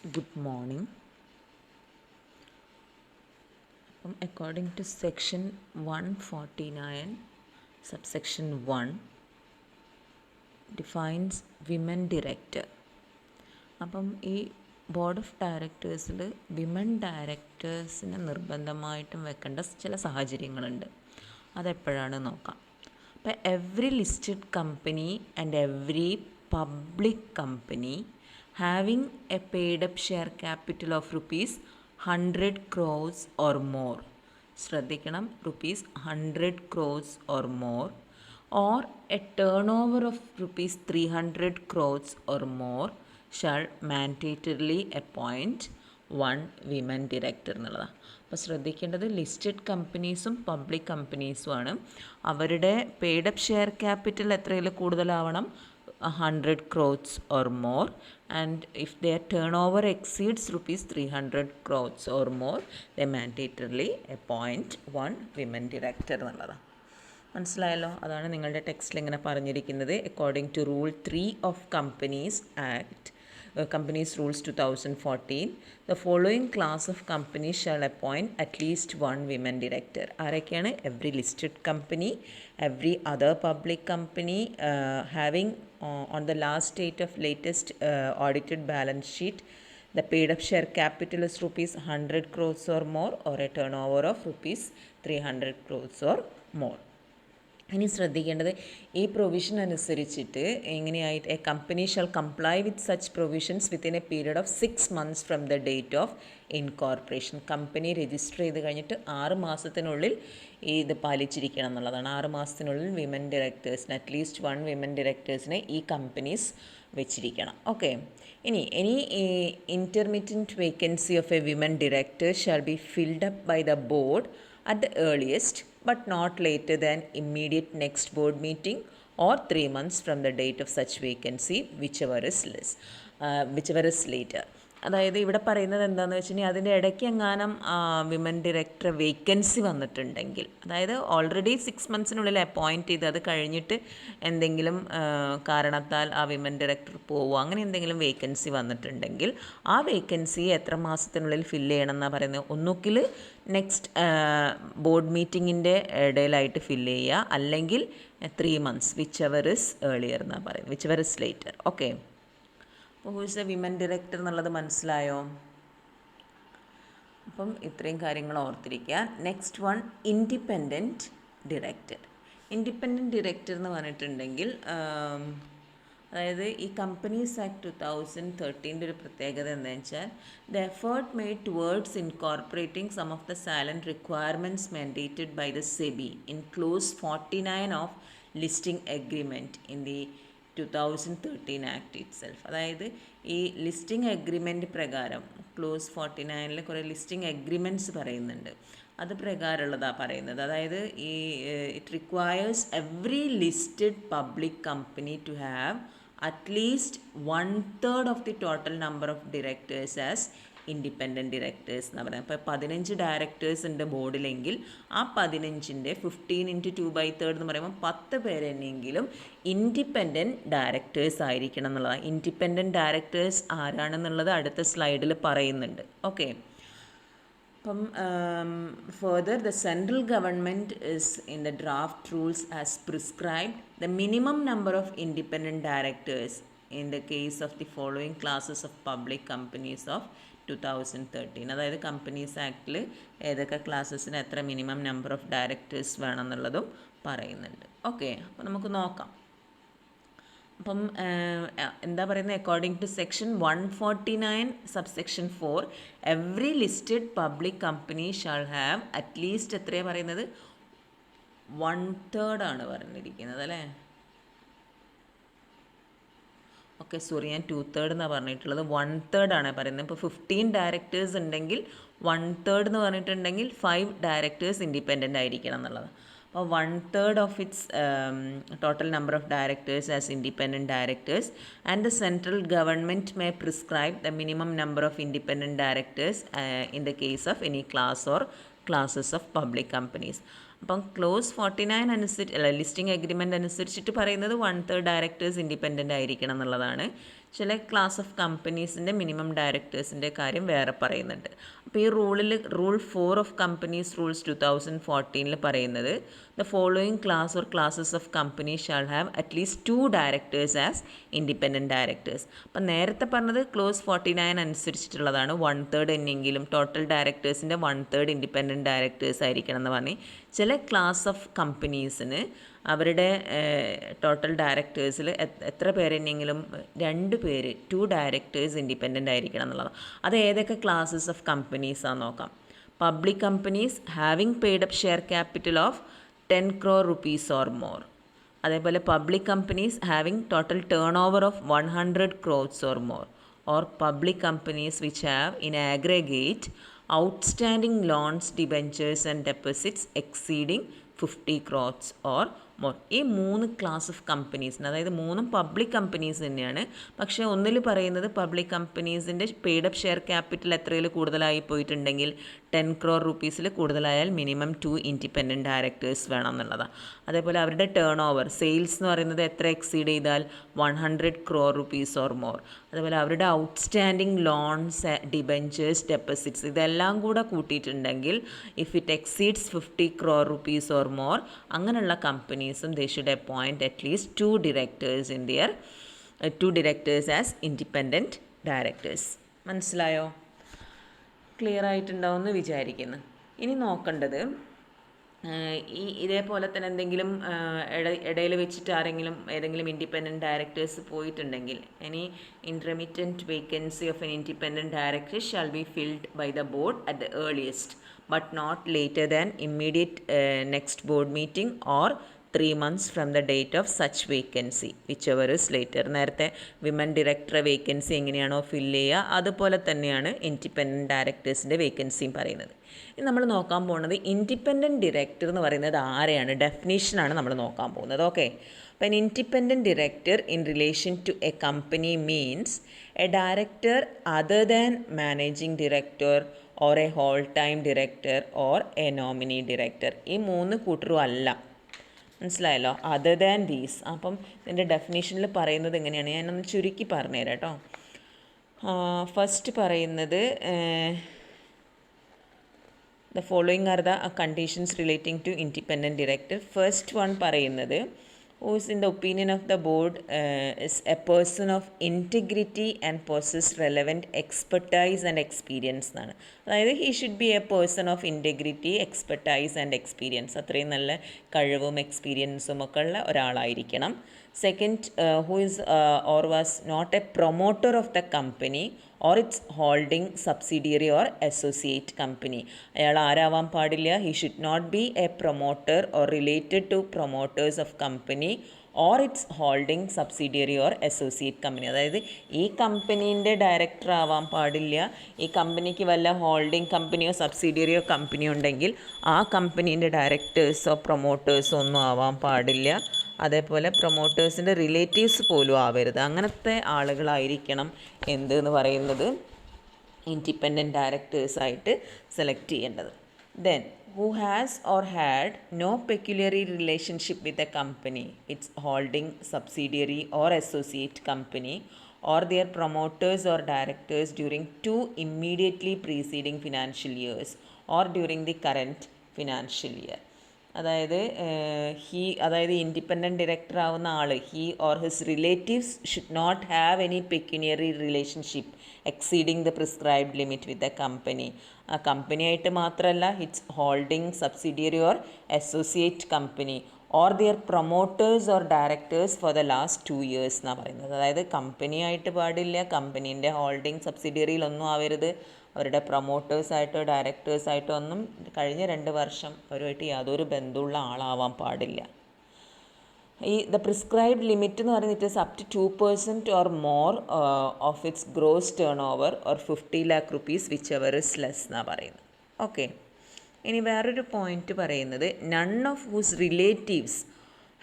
Good morning. According to section 149, subsection 1 defines women director. ഈ board of ഡയറക്ടേഴ്സിൽ women ഡയറക്ടേഴ്സിനെ നിർബന്ധമായിട്ടും വെക്കേണ്ട ചില സാഹചര്യങ്ങളുണ്ട്. അതെപ്പോഴാണ് നോക്കാം. Every listed company and every public company having a paid up share capital of rupees 100 crores or more, ശ്രദ്ധിക്കണം, rupees 100 crores or more, or a turnover of rupees 300 crores or more shall mandatorily appoint one women director എന്നുള്ളതാണ്. അപ്പോൾ ശ്രദ്ധിക്കേണ്ടത് listed കമ്പനീസും public കമ്പനീസുമാണ്. അവരുടെ paid up share capital എത്രയിൽ കൂടുതലാവണം? 100 crores or more, and if their turnover exceeds rupees 300 crores or more, they mandatorily appoint one women director എന്നുള്ളതാണ്. മനസ്സിലായല്ലോ? അതാണ് നിങ്ങളുടെ ടെക്സ്റ്റിൽ ഇങ്ങനെ പറഞ്ഞിരിക്കുന്നത്. According to rule 3 of companies act, Companies Rules 2014, the following class of companies shall appoint at least one women director. ആരൊക്കെയാണ്? Every listed company, every other public company having on the last date of latest audited balance sheet the paid up share capital is rupees 100 crores or more, or a turnover of rupees 300 crores or more. ഇനി ശ്രദ്ധിക്കേണ്ടത്, ഈ provision അനുസരിച്ചിട്ട് എങ്ങനെയായിട്ട് a company shall comply with such provisions within a period of 6 months from the date of incorporation. Company register ചെയ്ത് കഴിഞ്ഞിട്ട് 6 മാസത്തിനുള്ളിൽ ഇത് പാലിച്ചിരിക്കണം എന്നുള്ളതാണ്. 6 മാസത്തിനുള്ളിൽ വിമൻ ഡയറക്ടേഴ്സിന്, അറ്റ്ലീസ്റ്റ് 1 വിമൻ ഡയറക്ടേഴ്സിനെ ഈ കമ്പനീസ് വെച്ചിരിക്കണം. ഓക്കെ. ഇനി any intermediate vacancy of a women director shall be filled up by the board at the earliest but not later than immediate next board meeting or 3 months from the date of such vacancy, whichever is later. അതായത് ഇവിടെ പറയുന്നത് എന്താണെന്ന് വെച്ച് കഴിഞ്ഞാൽ, അതിൻ്റെ ഇടയ്ക്ക് എങ്ങാനും women director vacancy വന്നിട്ടുണ്ടെങ്കിൽ, അതായത് ഓൾറെഡി 6 monthsനുള്ളിൽ അപ്പോയിൻറ്റ് ചെയ്ത് അത് കഴിഞ്ഞിട്ട് എന്തെങ്കിലും കാരണത്താൽ ആ വിമൻ ഡയറക്ടർ പോവുക, അങ്ങനെ എന്തെങ്കിലും വേക്കൻസി വന്നിട്ടുണ്ടെങ്കിൽ ആ വേക്കൻസി എത്ര മാസത്തിനുള്ളിൽ ഫില്ല് ചെയ്യണം എന്നാണ് പറയുന്നത്? ഒന്നുകിൽ നെക്സ്റ്റ് ബോർഡ് മീറ്റിങ്ങിൻ്റെ ഇടയിലായിട്ട് ഫില്ല് ചെയ്യുക, അല്ലെങ്കിൽ 3 months, വിച്ച് ഇസ് ഏർലിയർ എന്നാണ് പറയുന്നത്, വിച്ച് ഇസ് ലേറ്റർ. ഓക്കെ. അപ്പോൾ who is A women director എന്നുള്ളത് മനസ്സിലായോ? അപ്പം ഇത്രയും കാര്യങ്ങൾ ഓർത്തിരിക്കുക. Next one, independent director. Independent director എന്ന് പറഞ്ഞിട്ടുണ്ടെങ്കിൽ, അതായത് ഈ കമ്പനീസ് ആക്ട് 2013 ഒരു പ്രത്യേകത എന്താണെന്ന് വെച്ചാൽ, the effort made towards incorporating some of the salient requirements mandated by the SEBI in clause 49 of listing agreement in the 2013 act itself. അതായത് ഈ ലിസ്റ്റിംഗ് അഗ്രിമെൻറ്റ് പ്രകാരം ക്ലോസ് 49 കുറേ ലിസ്റ്റിംഗ് അഗ്രിമെൻറ്റ്സ് പറയുന്നുണ്ട്. അത് പ്രകാരമുള്ളതാണ് പറയുന്നത്. അതായത് ഈ it requires every listed public company to have at least 1/3 of the total number of directors as independent directors എന്ന് പറയുന്നത്. ഇപ്പോൾ 15 ഡയറക്ടേഴ്സ് ഉണ്ട് ബോർഡിലെങ്കിൽ ആ 15ൻ്റെ 15 × 2/3 എന്ന് പറയുമ്പോൾ 10 പേരെന്നെങ്കിലും ഇൻഡിപെൻഡൻറ്റ് ഡയറക്ടേഴ്സ് ആയിരിക്കണം എന്നുള്ളതാണ്. ഇൻഡിപെൻഡൻറ്റ് ഡയറക്ടേഴ്സ് ആരാണെന്നുള്ളത് അടുത്ത സ്ലൈഡിൽ പറയുന്നുണ്ട്. ഓക്കെ. അപ്പം further the central government is in the draft rules as prescribed the minimum number of independent directors in the case of the following classes of public companies of 2013. അതായത് companies ആക്ടിൽ ഏതൊക്കെ ക്ലാസ്സസിന് എത്ര minimum number of directors വേണമെന്നുള്ളതും പറയുന്നുണ്ട്. Okay. അപ്പോൾ നമുക്ക് നോക്കാം. അപ്പം എന്താ പറയുന്നത്? According to section 149 subsection 4, every listed public company shall have at least എത്രയാണ് പറയുന്നത്? 1/3 ആണ് പറഞ്ഞിരിക്കുന്നത് അല്ലേ? ഓക്കെ, സോറി, ഞാൻ 2/3 എന്നാണ് പറഞ്ഞിട്ടുള്ളത്. 1/3 ആണ് പറയുന്നത്. ഇപ്പോൾ 15 ഡയറക്ടേഴ്സ് ഉണ്ടെങ്കിൽ 1/3 എന്ന് പറഞ്ഞിട്ടുണ്ടെങ്കിൽ 5 ഡയറക്ടേഴ്സ് ഇൻഡിപെൻഡൻ്റ് ആയിരിക്കണം എന്നുള്ളത്. അപ്പോൾ 1/3 of its total number of directors as independent directors and the central government may prescribe the minimum number of independent directors in the case of any class or classes of public companies. അപ്പം close 49 അനുസരിച്ച് listing agreement അനുസരിച്ചിട്ട് പറയുന്നത് 1/3 directors independent ആയിരിക്കണം എന്നുള്ളതാണ്. ചില class of കമ്പനീസിൻ്റെ minimum ഡയറക്ടേഴ്സിൻ്റെ കാര്യം വേറെ പറയുന്നുണ്ട്. അപ്പോൾ ഈ റൂൾ 4 ഓഫ് കമ്പനീസ് റൂൾസ് 2014 പറയുന്നത് the following class or classes of company shall have at least 2 directors as independent directors. അപ്പം നേരത്തെ പറഞ്ഞത് ക്ലോസ് 49 അനുസരിച്ചിട്ടുള്ളതാണ്. 1/3 എന്നെങ്കിലും ടോട്ടൽ ഡയറക്ടേഴ്സിൻ്റെ 1/3 ഇൻഡിപെൻഡൻറ്റ് ഡയറക്ടേഴ്സ് ആയിരിക്കണം എന്ന് പറഞ്ഞ് ചില ക്ലാസ് ഓഫ് കമ്പനീസിന് അവരുടെ ടോട്ടൽ ഡയറക്ടേഴ്സിൽ എത്ര പേരെന്നെങ്കിലും 2 ഡയറക്ടേഴ്സ് ഇൻഡിപെൻഡൻ്റ് ആയിരിക്കണം എന്നുള്ളതാണ്. അത് ഏതൊക്കെ ക്ലാസ്സസ് ഓഫ് കമ്പനീസാണെന്ന് നോക്കാം. Public companies having paid up share capital of 10 crore rupees or more. അതേപോലെ public companies having total turnover of 100 crores or more. Or public companies which have in aggregate outstanding loans debentures and deposits exceeding 50 crores or more. ഈ 3 class of കമ്പനീസിന്, അതായത് 3ഉം public companies തന്നെയാണ്. പക്ഷേ ഒന്നിൽ പറയുന്നത് public കമ്പനീസിൻ്റെ paid up share capital എത്രയിൽ കൂടുതലായി പോയിട്ടുണ്ടെങ്കിൽ 10 crore rupees കൂടുതലായാൽ മിനിമം 2 ഇൻഡിപെൻഡൻറ്റ് ഡയറക്ടേഴ്സ് വേണം എന്നുള്ളതാണ്. അതേപോലെ അവരുടെ ടേൺ ഓവർ സെയിൽസ് എന്ന് പറയുന്നത് എത്ര എക്സീഡ് ചെയ്താൽ 100 crore rupees ഓർ മോർ. അതേപോലെ അവരുടെ ഔട്ട്സ്റ്റാൻഡിംഗ് ലോൺസ്, ഡിബെഞ്ചേഴ്സ്, ഡെപ്പോസിറ്റ്സ് ഇതെല്ലാം കൂടെ കൂട്ടിയിട്ടുണ്ടെങ്കിൽ if it exceeds 50 crore rupees or more, അങ്ങനെയുള്ള കമ്പനീസും they should appoint at least 2 directors as independent directors. മനസ്സിലായോ? ക്ലിയർ ആയിട്ടുണ്ടാവുമെന്ന് വിചാരിക്കുന്നു. ഇനി നോക്കേണ്ടത് ഇതേപോലെ തന്നെ എന്തെങ്കിലും ഇടയിൽ വെച്ചിട്ട് ഏതെങ്കിലും ഇൻഡിപെൻഡൻറ്റ് ഡയറക്ടേഴ്സ് പോയിട്ടുണ്ടെങ്കിൽ any intermittent vacancy of an independent director shall be filled by the board at the earliest but not later than immediate next board meeting or 3 months from the date of such vacancy whichever is later. നേരത്തെ women director vacancy എങ്ങനെയാണോ fill ചെയ്യുക അതുപോലെ തന്നെയാണ് independent ഡയറക്ടേഴ്സിൻ്റെ വേക്കൻസിയും പറയുന്നത്. ഇനി നമ്മൾ നോക്കാൻ പോകുന്നത് ഇൻഡിപെൻഡൻറ്റ് ഡയറക്ടർ എന്ന് പറയുന്നത് ആരെയാണ്, ഡെഫിനേഷനാണ് നമ്മൾ നോക്കാൻ പോകുന്നത്. ഓക്കെ, അപ്പോൾ an independent director in relation to a company means a director other than managing director or a whole time director or a nominee director. ഈ 3 കൂട്ടരും അല്ല. മനസ്സിലായല്ലോ? Other than these. അപ്പം ഇതിൻ്റെ ഡെഫിനേഷനിൽ പറയുന്നത് എങ്ങനെയാണ്, ഞാനൊന്ന് ചുരുക്കി പറഞ്ഞുതരാം കേട്ടോ. ഫസ്റ്റ് പറയുന്നത് the following are the conditions relating to independent director. First one പറയുന്നത് who is in the opinion of the board is a person of integrity and possess relevant expertise and experience എന്നാണ്. അതായത് he should be a person of integrity, expertise and experience. അത്രയും നല്ല കഴിവും എക്സ്പീരിയൻസും ഒക്കെ ഉള്ള ഒരാളായിരിക്കണം. Second, who is or was not a promoter of the company or its holding subsidiary or associate company. അയാൾ ആരാവാൻ പാടില്ല? he should not be a promoter or related to promoters of company or its holding subsidiary or associate company. അതായത് ഈ കമ്പനീൻ്റെ director ആവാൻ പാടില്ല. ഈ കമ്പനിക്ക് വല്ല holding കമ്പനിയോ സബ്സിഡിയറിയോ കമ്പനിയോ ഉണ്ടെങ്കിൽ ആ കമ്പനീൻ്റെ ഡയറക്ടേഴ്സോ പ്രൊമോട്ടേഴ്സോ ഒന്നും ആവാൻ പാടില്ല. അതേപോലെ പ്രൊമോട്ടേഴ്സിൻ്റെ റിലേറ്റീവ്സ് പോലും ആവരുത്. അങ്ങനത്തെ ആളുകളായിരിക്കണം എന്ന് പറയുന്നത് ഇൻഡിപെൻഡൻറ്റ് ഡയറക്ടേഴ്സായിട്ട് സെലക്ട് ചെയ്യേണ്ടത്. Then who has or had no peculiar relationship with the company, its holding subsidiary or associate company or their promoters or directors during 2 immediately preceding financial years or during the current financial year. അതായത് independent director ആവുന്ന ആൾ he or his relatives should not have any pecuniary relationship exceeding the prescribed limit with the company. ആ കമ്പനിയായിട്ട് മാത്രമല്ല its holding subsidiary or associate company or their promoters or directors for the last 2 years എന്നാണ് പറയുന്നത്. അതായത് കമ്പനിയായിട്ട് പാടില്ല, കമ്പനീൻ്റെ holding സബ്സിഡിയറിയിലൊന്നും ആവരുത്, അവരുടെ പ്രൊമോട്ടേഴ്സായിട്ടോ ഡയറക്ടേഴ്സായിട്ടോ ഒന്നും കഴിഞ്ഞ 2 വർഷം അവരുമായിട്ട് യാതൊരു ബന്ധമുള്ള ആളാവാൻ പാടില്ല. ദ പ്രിസ്ക്രൈബ്ഡ് ലിമിറ്റ് എന്ന് പറയുന്നത് it is up to 2% or more of its gross turnover or 50 lakh rupees whichever is less എന്നാണ് പറയുന്നത്. ഓക്കെ, ഇനി വേറൊരു പോയിന്റ് പറയുന്നത് none of whose relatives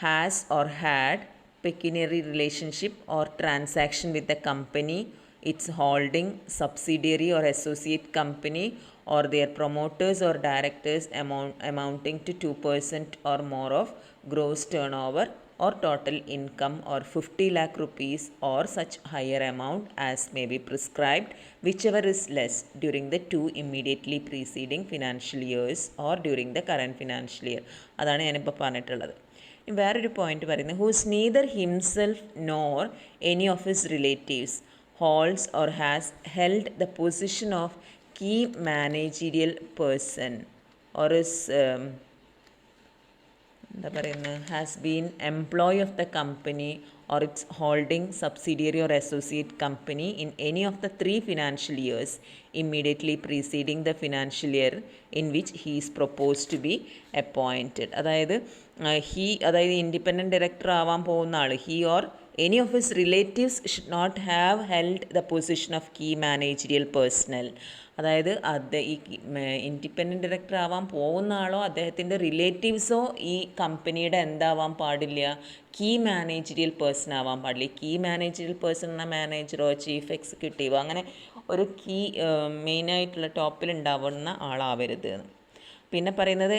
has or had pecuniary relationship or transaction with the company, its holding subsidiary or associate company or their promoters or directors amounting to 2% or more of gross turnover or total income or 50 lakh rupees or such higher amount as may be prescribed, whichever is less during the 2 immediately preceding financial years or during the current financial year. അതാണ് ഞാനിപ്പോൾ പറഞ്ഞിട്ടുള്ളത്. വേറൊരു point പറയുന്നത് whose neither himself nor any of his relatives holds or has held the position of key managerial person or is എന്താ പറയുന്നത് has been employee of the company or its holding subsidiary or associate company in any of the 3 financial years immediately preceding the financial year in which he is proposed to be appointed. അതായത് independent director ആവാൻ പോകുന്ന ആൾ he or any of his relatives should not have held the position of key managerial personnel. അതായത് ഈ independent director ആവാൻ പോകുന്ന ആളോ അദ്ദേഹത്തിൻ്റെ റിലേറ്റീവ്സോ ഈ കമ്പനിയുടെ എന്താവാൻ പാടില്ല, കീ മാനേജറിയൽ പേഴ്സൺ ആവാൻ പാടില്ല. കീ മാനേജറിയൽ പേഴ്സൺ എന്ന മാനേജറോ ചീഫ് എക്സിക്യൂട്ടീവോ അങ്ങനെ ഒരു കീ മെയിനായിട്ടുള്ള ടോപ്പിൽ ഉണ്ടാവുന്ന ആളാവരുത്. പിന്നെ പറയുന്നത്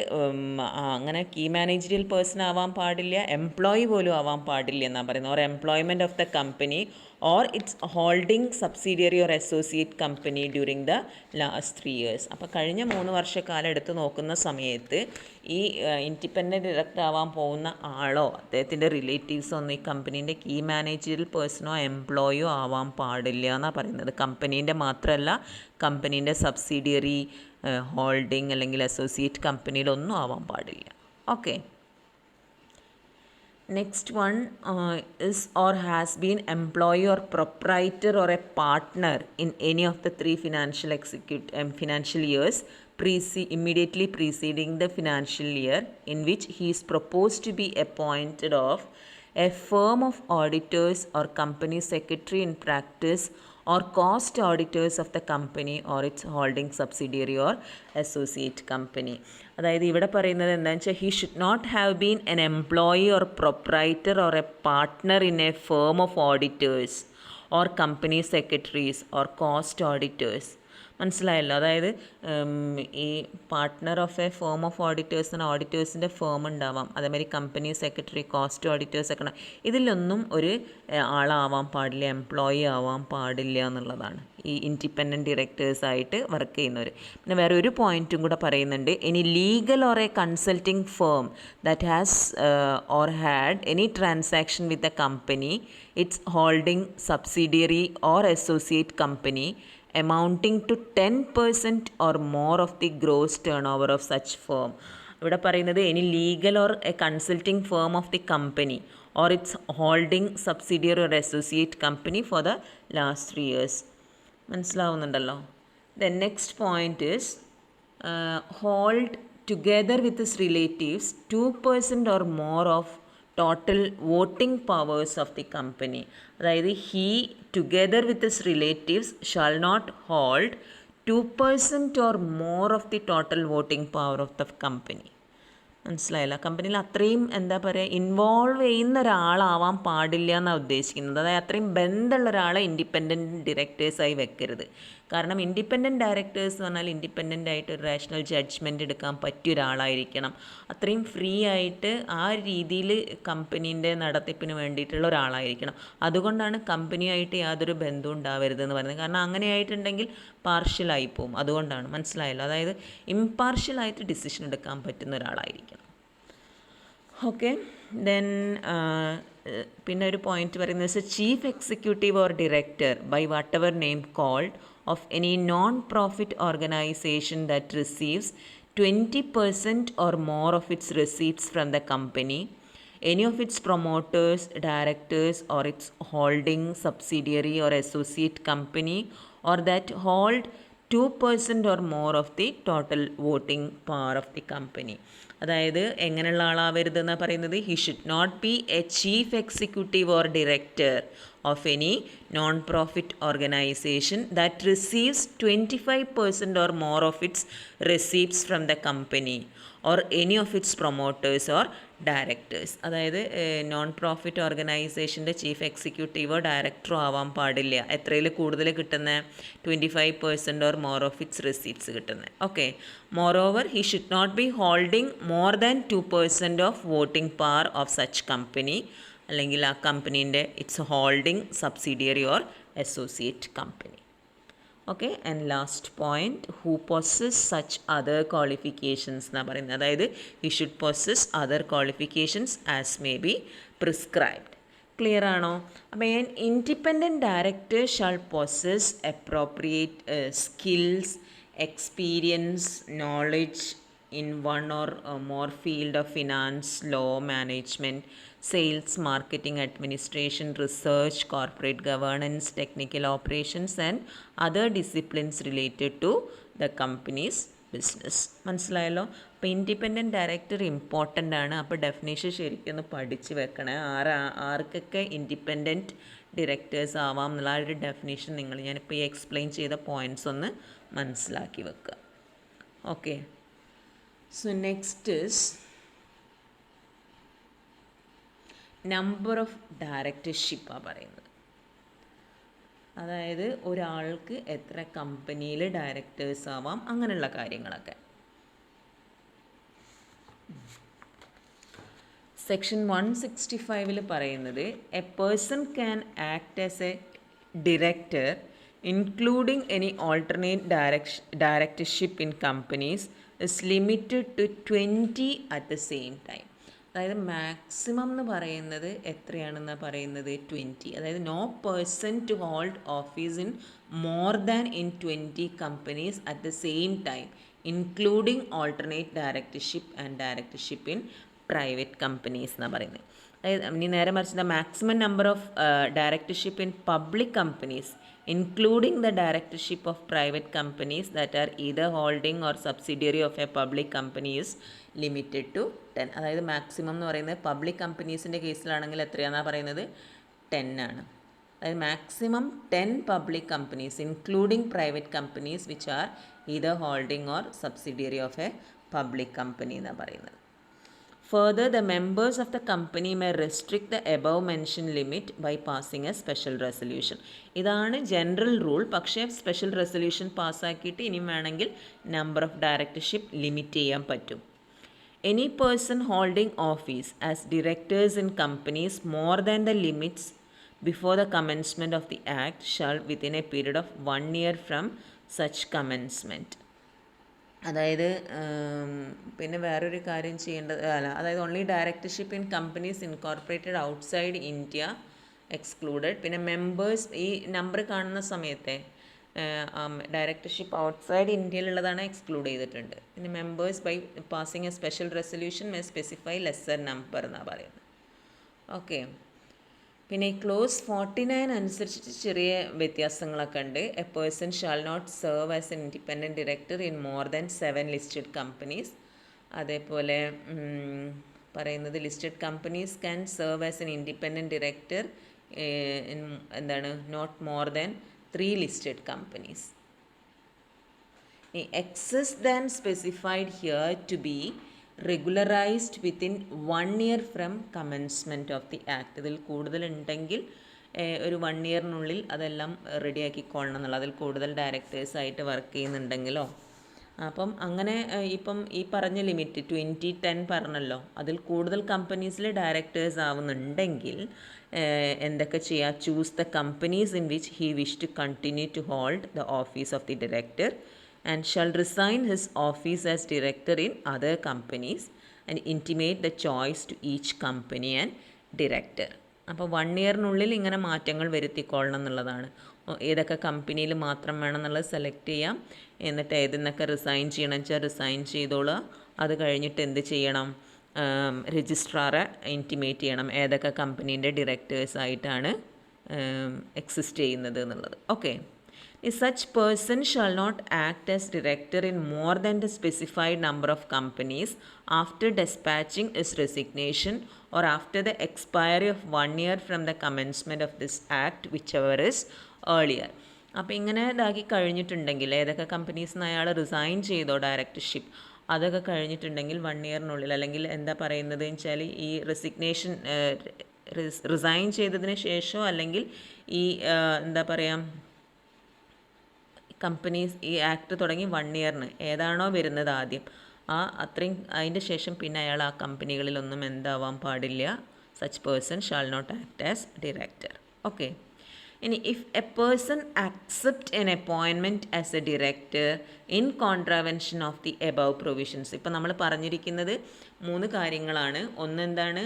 അങ്ങനെ കീ മാനേജറിയൽ പേഴ്സൺ ആവാൻ പാടില്ല, എംപ്ലോയി പോലും ആവാൻ പാടില്ല എന്നാണ് പറയുന്നത്. Or employment of the company or its holding subsidiary or associate company during the last 3 years. അപ്പോൾ കഴിഞ്ഞ 3 വർഷക്കാലം എടുത്ത് നോക്കുന്ന സമയത്ത് ഈ ഇൻഡിപെൻഡൻറ്റ് ഡയറക്ടർ ആവാൻ പോകുന്ന ആളോ അദ്ദേഹത്തിൻ്റെ റിലേറ്റീവ്സോ ഒന്നും ഈ കമ്പനീൻ്റെ കീ മാനേജറിയൽ പേഴ്സണോ എംപ്ലോയിയോ ആവാൻ പാടില്ല എന്നാണ് പറയുന്നത്. കമ്പനീൻ്റെ മാത്രമല്ല, കമ്പനീൻ്റെ സബ്സിഡിയറി, ഹോൾഡിംഗ് അല്ലെങ്കിൽ അസോസിയേറ്റ് കമ്പനിയിലൊന്നും ആവാൻ പാടില്ല. Okay, next one is or has been employee or proprietor or a partner in any of the 3 financial years immediately preceding the financial year in which he is proposed to be appointed of a firm of auditors or company secretary in practice or cost auditors of the company or its holding subsidiary or associate company. അതായത് ഇവിടെ പറയുന്നത് എന്താണെന്ന് വെച്ചാൽ he should not have been an employee or proprietor or a partner in a firm of auditors or company secretaries or cost auditors. മനസ്സിലായല്ലോ. അതായത് ഈ partner of a firm of ഓഡിറ്റേഴ്സിന് ഓഡിറ്റേഴ്സിൻ്റെ ഫേം ഉണ്ടാവാം, അതേമാതിരി കമ്പനി സെക്രട്ടറി, കോസ്റ്റ് ഓഡിറ്റേഴ്സ് ഒക്കെ ഉണ്ടാവും. ഇതിലൊന്നും ഒരു ആളാവാൻ പാടില്ല, എംപ്ലോയി ആവാൻ പാടില്ല എന്നുള്ളതാണ് ഈ ഇൻഡിപെൻഡൻറ്റ് ഡയറക്ടേഴ്സായിട്ട് വർക്ക് ചെയ്യുന്നവർ. പിന്നെ വേറെ ഒരു പോയിൻറ്റും കൂടെ പറയുന്നുണ്ട്. Any legal or a consulting firm that has or had any transaction with a company, it's holding subsidiary or associate company amounting to 10% or more of the gross turnover of such firm. ഇവിടെ പറയുന്നത് any legal or a consulting firm of the company or its holding subsidiary or associate company for the last 3 years. മനസ്സിലാവുന്നുണ്ടല്ലോ. The next point is hold together with his relatives 2% or more of total voting powers of the company. അതായത് he together with his relatives shall not hold 2% or more of the total voting power of the company. മനസ്സിലായില്ല. കമ്പനിയിൽ അത്രയും എന്താ പറയുക involve ചെയ്യുന്ന ഒരാളാവാൻ പാടില്ല എന്നാണ് ഉദ്ദേശിക്കുന്നത്. അതായത് അത്രയും ബന്ധമുള്ള ഒരാളെ ഇൻഡിപെൻഡൻറ്റ് ഡയറക്ടേഴ്സായി വെക്കരുത്. കാരണം ഇൻഡിപെൻഡൻറ്റ് ഡയറക്ടേഴ്സ് എന്ന് പറഞ്ഞാൽ ഇൻഡിപെൻഡൻ്റ് ആയിട്ട് ഒരു റേഷണൽ ജഡ്ജ്മെൻറ്റ് എടുക്കാൻ പറ്റിയ ഒരാളായിരിക്കണം. അത്രയും ഫ്രീ ആയിട്ട് ആ രീതിയിൽ കമ്പനീൻ്റെ നടത്തിപ്പിന് വേണ്ടിയിട്ടുള്ള ഒരാളായിരിക്കണം. അതുകൊണ്ടാണ് കമ്പനിയായിട്ട് യാതൊരു ബന്ധവും ഉണ്ടാവരുതെന്ന് പറയുന്നത്. കാരണം അങ്ങനെ ആയിട്ടുണ്ടെങ്കിൽ പാർഷ്യലായി പോവും. അതുകൊണ്ടാണ്. മനസ്സിലായല്ലോ. അതായത് ഇംപാർഷ്യലായിട്ട് ഡിസിഷൻ എടുക്കാൻ പറ്റുന്ന ഒരാളായിരിക്കണം. ഓക്കെ, ദെൻ പിന്നെ ഒരു പോയിന്റ് പറയുന്നത് വെച്ചാൽ chief executive or director by whatever name called of any non-profit organization that receives 20% or more of its receipts from the company, any of its promoters, directors, or its holding subsidiary or associate company, or that hold 2% or more of the total voting power of the company. അതായത് എങ്ങനെയുള്ള ആളാവരുതെന്നാണ് പറയുന്നത്. He should not be a chief executive or director of any non-profit organization that receives 25% or more of its receipts from the company, or any of its promoters or directors. അതായത് non profit ഓർഗനൈസേഷൻ്റെ chief എക്സിക്യൂട്ടീവോ ഡയറക്ടറോ ആവാൻ പാടില്ല. എത്രയിൽ കൂടുതൽ കിട്ടുന്ന 25% or more of its receipts കിട്ടുന്നത്. Okay. Moreover he should not be holding more than 2% of voting power of such company, അല്ലെങ്കിൽ ആ കമ്പനീൻ്റെ its holding subsidiary or associate company. Okay. And last point, who possess such other qualifications എന്നാണ് പറയുന്നത്. അതായത് he should possess other qualifications as may be prescribed. Clear ആണോ? അപ്പോൾ an independent director shall possess appropriate skills, experience, knowledge in one or more field of finance, law, management, sales, marketing, administration, research, corporate governance, technical operations and other disciplines related to the company's business. മനസ്സിലായല്ലോ? അപ്പോൾ independent director important ആണ്. അപ്പോൾ definition ശരിക്കും ഒന്ന് പഠിച്ച് വെക്കണേ. ആർക്കൊക്കെ independent directors ആവാം എന്നുള്ള ആ ഒരു ഡെഫിനേഷൻ ഞാനിപ്പോൾ ഈ എക്സ്പ്ലെയിൻ ചെയ്ത പോയിൻറ്റ്സ് ഒന്ന് മനസ്സിലാക്കി വെക്കുക. Okay. So next is number of directorship ആ പറയുന്നത്. അതായത് ഒരാൾക്ക് എത്ര കമ്പനിയിൽ ഡയറക്ടേഴ്സ് ആവാം, അങ്ങനെയുള്ള കാര്യങ്ങളൊക്കെ. സെക്ഷൻ 165 പറയുന്നത് a person can act as a director including any alternate directorship in companies is limited to 20 at the same time. അതായത് മാക്സിമം എന്ന് പറയുന്നത് എത്രയാണെന്ന് പറയുന്നത് 20. അതായത് no person to hold office in more than in 20 companies at the same time including alternate directorship and directorship in private companies എന്നാണ് പറയുന്നത്. അതായത് ഇനി നേരെ മറിച്ച് the maximum number of directorship in public companies including the directorship of private companies that are either holding or subsidiary of a public company is limited to 10. അതായത് maximum എന്ന് പറയുന്നത് public കമ്പനീസിൻ്റെ കേസിലാണെങ്കിൽ എത്രയാണെന്നാണ് പറയുന്നത് 10 ആണ്. അതായത് maximum 10 public companies including private companies which are either holding or subsidiary of a public company എന്നാണ് പറയുന്നത്. Further, the members of the company may restrict the above mentioned limit by passing a special resolution. ഇതാണ് general rule. പക്ഷേ special resolution പാസ്സാക്കിയിട്ട് ഇനി വേണമെങ്കിൽ number of directorship limit ചെയ്യാൻ പറ്റും. Any person holding office as directors in companies more than the limits before the commencement of the act shall within a period of 1 year from such commencement. അതായത് പിന്നെ വേറൊരു കാര്യം ചെയ്യേണ്ടത് അതായത് only directorship in companies incorporated outside India excluded. പിന്നെ members ഈ number കാണുന്ന സമയത്തെ ഡയറക്ടർഷിപ്പ് ഔട്ട്സൈഡ് ഇന്ത്യയിലുള്ളതാണ് എക്സ്ക്ലൂഡ് ചെയ്തിട്ടുണ്ട്. പിന്നെ members by passing a special resolution may specify lesser number എന്നാണ് പറയുന്നത്. ഓക്കെ. പിന്നെ ഈ ക്ലോസ് 49 അനുസരിച്ച് ചെറിയ വ്യത്യാസങ്ങളൊക്കെ ഉണ്ട്. A person shall not serve as an independent director in more than 7 listed companies. അതേപോലെ പറയുന്നത് listed companies can serve as an independent director എന്താണ് not more than 3 listed companies. Excess than specified here to be regularised within 1 year from commencement of the act. ഇതിൽ കൂടുതലുണ്ടെങ്കിൽ ഒരു 1 yearനുള്ളിൽ അതെല്ലാം റെഡിയാക്കിക്കൊള്ളണം എന്നുള്ള. അതിൽ കൂടുതൽ ഡയറക്ടേഴ്സായിട്ട് വർക്ക് ചെയ്യുന്നുണ്ടെങ്കിലോ. അപ്പം അങ്ങനെ ഇപ്പം ഈ പറഞ്ഞ ലിമിറ്റ് 2010 പറഞ്ഞല്ലോ, അതിൽ കൂടുതൽ കമ്പനീസിൽ ഡയറക്ടേഴ്സ് ആവുന്നുണ്ടെങ്കിൽ എന്തൊക്കെ ചെയ്യുക? Choose the companies in which he wish to continue to hold the office of the director and shall resign his office as director in other companies and intimate the choice to each company and director. അപ്പോൾ 1 yearനുള്ളിൽ ഇങ്ങനെ മാറ്റങ്ങൾ വരുത്തിക്കൊള്ളണം എന്നുള്ളതാണ്. ഏതൊക്കെ കമ്പനിയിൽ മാത്രം വേണം എന്നുള്ളത് select ചെയ്യാം. എന്നിട്ട് ഏതെന്നൊക്കെ റിസൈൻ ചെയ്യണം വെച്ചാൽ റിസൈൻ ചെയ്തോളുക. അത് കഴിഞ്ഞിട്ട് എന്ത് ചെയ്യണം? രജിസ്ട്രാറെ ഇൻറ്റിമേറ്റ് ചെയ്യണം ഏതൊക്കെ കമ്പനീൻ്റെ ഡയറക്ടേഴ്സായിട്ടാണ് എക്സിസ്റ്റ് ചെയ്യുന്നത് എന്നുള്ളത്. Okay. Such person shall not act as director in more than the specified number of companies after dispatching his resignation or after the expiry of 1 year from the commencement of this act, whichever is earlier. അപ്പോൾ ഇങ്ങനെ ഇതാക്കി കഴിഞ്ഞിട്ടുണ്ടെങ്കിൽ ഏതൊക്കെ കമ്പനീസിൽ നിന്ന് അയാൾ resign ചെയ്തോ directorship, അതൊക്കെ കഴിഞ്ഞിട്ടുണ്ടെങ്കിൽ 1 ഇയറിനുള്ളിൽ, അല്ലെങ്കിൽ എന്താ പറയുന്നത് വെച്ചാൽ ഈ റെസിഗ്നേഷൻ റിസൈൻ ചെയ്തതിന് ശേഷമോ അല്ലെങ്കിൽ ഈ എന്താ പറയുക കമ്പനീസ് ഈ ആക്ട് തുടങ്ങി 1 ഇയറിന് ഏതാണോ വരുന്നത് ആദ്യം അത്രയും അതിൻ്റെ ശേഷം പിന്നെ അയാൾ ആ കമ്പനികളിലൊന്നും എന്താവാൻ പാടില്ല. Such person shall not act as director. Okay. ഇനി if a person accept an appointment as a director in contravention of the above provisions. ഇപ്പം നമ്മൾ പറഞ്ഞിരിക്കുന്നത് 3 കാര്യങ്ങളാണ്. ഒന്നെന്താണ്,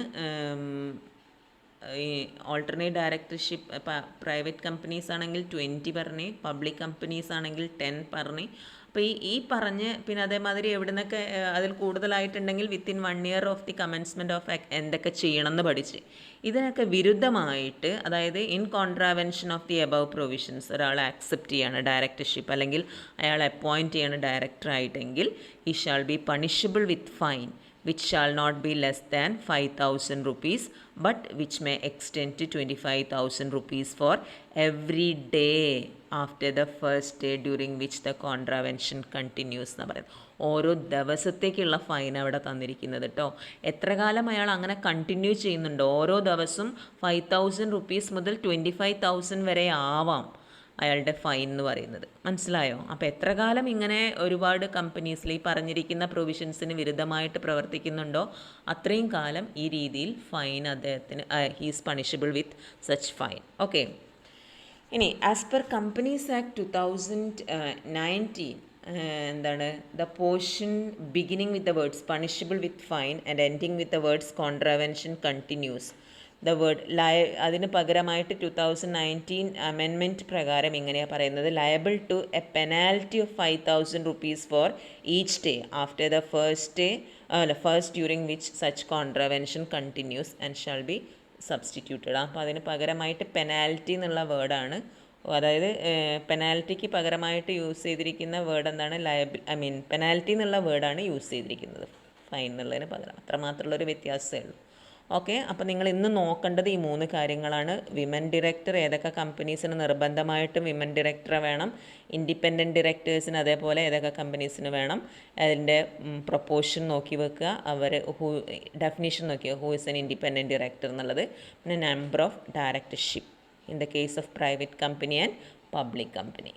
ഈ ഓൾട്ടർനേറ്റ് ഡയറക്ടർഷിപ്പ് പ്രൈവറ്റ് കമ്പനീസ് ആണെങ്കിൽ 20 പറഞ്ഞ്, പബ്ലിക് കമ്പനീസ് ആണെങ്കിൽ 10 പറഞ്ഞ്. അപ്പോൾ ഈ പറഞ്ഞ് പിന്നെ അതേമാതിരി എവിടെ നിന്നൊക്കെ അതിൽ കൂടുതലായിട്ടുണ്ടെങ്കിൽ within 1 year of the commencement of എന്തൊക്കെ ചെയ്യണമെന്ന് പഠിച്ച്. ഇതിനൊക്കെ വിരുദ്ധമായിട്ട്, അതായത് in contravention of the above provisions ഒരാൾ ആക്സെപ്റ്റ് ചെയ്യാണ് ഡയറക്ടർഷിപ്പ്, അല്ലെങ്കിൽ അയാൾ അപ്പോയിൻറ്റ് ചെയ്യാണ് ഡയറക്ടറായിട്ടെങ്കിൽ he shall be punishable with fine which shall not be less than 5,000 rupees but which may extend to 25,000 rupees for every day after the first day during which the contravention continues എന്ന് പറയുന്നത്. ഓരോ ദിവസത്തേക്കുള്ള fine അവിടെ തന്നിരിക്കുന്നത് കേട്ടോ. എത്ര കാലം അയാൾ അങ്ങനെ കണ്ടിന്യൂ ചെയ്യുന്നുണ്ടോ, ഓരോ ദിവസവും 5,000 rupees മുതൽ 25,000 വരെ ആവാം അയാളുടെ ഫൈൻ എന്ന് പറയുന്നത്. മനസ്സിലായോ? അപ്പോൾ എത്ര കാലം ഇങ്ങനെ ഒരുപാട് കമ്പനീസിൽ ഈ പറഞ്ഞിരിക്കുന്ന പ്രൊവിഷൻസിന് വിരുദ്ധമായിട്ട് പ്രവർത്തിക്കുന്നുണ്ടോ അത്രയും കാലം ഈ രീതിയിൽ ഫൈൻ അദ്ദേഹത്തിന് he's punishable with such fine. Okay. ഇനി ആസ് പെർ കമ്പനീസ് ആക്ട് 2019 എന്താണ്, the portion beginning with the words punishable with fine and ending with the words contravention continues the word അതിന് പകരമായിട്ട് 2019 അമെൻമെൻറ്റ് പ്രകാരം ഇങ്ങനെയാണ് പറയുന്നത്, liable to a penalty of 5,000 rupees for each day after the first during which such contravention continues and shall be substituted. അപ്പോൾ അതിന് പകരമായിട്ട് penalty എന്നുള്ള വേർഡാണ്, അതായത് പെനാൽറ്റിക്ക് പകരമായിട്ട് യൂസ് ചെയ്തിരിക്കുന്ന വേർഡ് എന്താണ്, പെനാൽറ്റി എന്നുള്ള വേർഡാണ് യൂസ് ചെയ്തിരിക്കുന്നത് ഫൈൻ എന്നുള്ളതിന് പകരം. അത്രമാത്രമുള്ളൊരു വ്യത്യാസമേ ഉള്ളൂ. ഓക്കെ. അപ്പോൾ നിങ്ങൾ ഇന്ന് നോക്കേണ്ടത് ഈ 3 കാര്യങ്ങളാണ്. വിമൻ ഡയറക്ടർ ഏതൊക്കെ കമ്പനീസിന് നിർബന്ധമായിട്ടും വിമൻ ഡയറക്ടറെ വേണം, ഇൻഡിപെൻഡൻറ്റ് ഡയറക്ടേഴ്സിന് അതേപോലെ ഏതൊക്കെ കമ്പനീസിന് വേണം, അതിൻ്റെ പ്രൊപ്പോർഷൻ നോക്കി വെക്കുക, അവർ ഡെഫിനേഷൻ നോക്കിയോ who is an independent director എന്നുള്ളത്, പിന്നെ number of directorship in the case of private company and public company.